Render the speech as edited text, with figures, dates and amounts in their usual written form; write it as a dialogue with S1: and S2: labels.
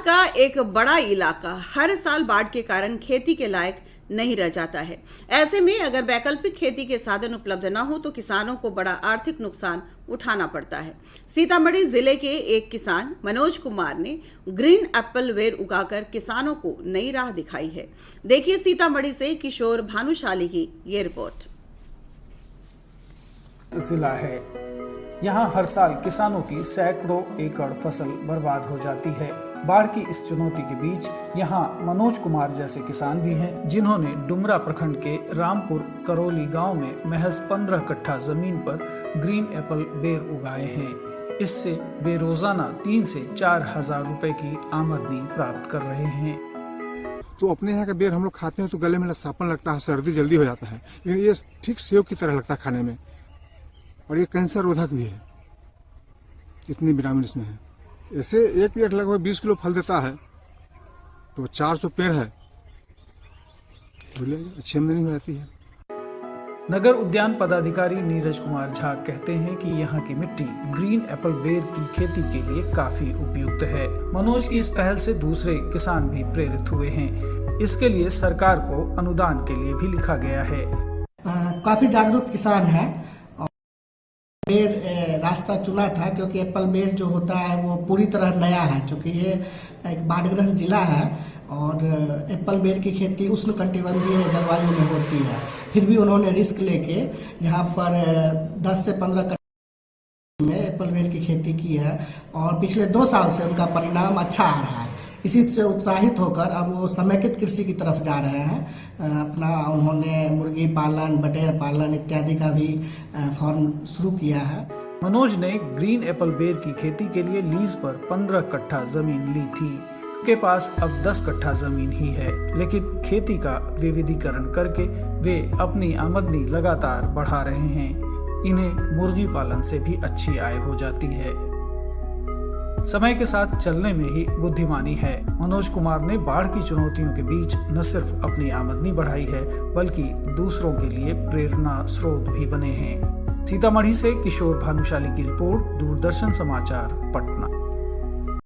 S1: का एक बड़ा इलाका हर साल बाढ़ के कारण खेती के लायक नहीं रह जाता है। ऐसे में अगर वैकल्पिक खेती के साधन उपलब्ध न हो तो किसानों को बड़ा आर्थिक नुकसान उठाना पड़ता है। सीतामढ़ी जिले के एक किसान मनोज कुमार ने ग्रीन एप्पल वेर उगाकर किसानों को नई राह दिखाई है। देखिए सीतामढ़ी से किशोर भानुशाली की ये रिपोर्ट।
S2: जिला है, यहाँ हर साल किसानों की सैकड़ों एकड़ फसल बर्बाद हो जाती है। बाढ़ की इस चुनौती के बीच यहाँ मनोज कुमार जैसे किसान भी हैं, जिन्होंने डुमरा प्रखंड के रामपुर करौली गांव में महज 15 कट्ठा जमीन पर ग्रीन एप्पल बेर उगाए हैं। इससे वे रोजाना 3 से 4 हजार रुपए की आमदनी प्राप्त कर रहे हैं।
S3: तो अपने यहाँ का बेर हम लोग खाते हैं तो गले में लसापन लगता है, सर्दी जल्दी हो जाता है, लेकिन ये ठीक सेव की तरह लगता है खाने में, और ये कैंसर रोधक भी है। इतनी विटामिन इसमें है। ऐसे एक पेड़ लगभग 20 किलो फल देता है, तो 400 पेड़ है, अच्छी आमदनी हो जाती है।
S2: नगर उद्यान पदाधिकारी नीरज कुमार झा कहते हैं कि यहाँ की मिट्टी ग्रीन एप्पल बेर की खेती के लिए काफी उपयुक्त है। मनोज की इस पहल से दूसरे किसान भी प्रेरित हुए हैं। इसके लिए सरकार को अनुदान के लिए भी लिखा गया है।
S4: काफी जागरूक किसान है। बेर रास्ता चुना था क्योंकि एप्पल बेर जो होता है वो पूरी तरह नया है, क्योंकि ये एक बाढ़ग्रस्त जिला है और एप्पल बेर की खेती उष्णकटिबंधीय जलवायु में होती है। फिर भी उन्होंने रिस्क लेके यहाँ पर 10 से 15 कट्ठा में एप्पल बेर की खेती की है और पिछले 2 साल से उनका परिणाम अच्छा आ रहा है। इसी से उत्साहित होकर अब वो समेकित कृषि की तरफ जा रहे हैं। अपना उन्होंने मुर्गी पालन, बटेर पालन इत्यादि का भी फॉर्म शुरू किया है।
S2: मनोज ने ग्रीन एप्पल बेर की खेती के लिए लीज पर 15 कट्ठा जमीन ली थी। उनके पास अब 10 कट्ठा जमीन ही है, लेकिन खेती का विविधीकरण करके वे अपनी आमदनी लगातार बढ़ा रहे हैं। इन्हें मुर्गी पालन से भी अच्छी आय हो जाती है। समय के साथ चलने में ही बुद्धिमानी है। मनोज कुमार ने बाढ़ की चुनौतियों के बीच न सिर्फ अपनी आमदनी बढ़ाई है, बल्कि दूसरों के लिए प्रेरणा स्रोत भी बने हैं। सीतामढ़ी से किशोर भानुशाली की रिपोर्ट, दूरदर्शन समाचार, पटना।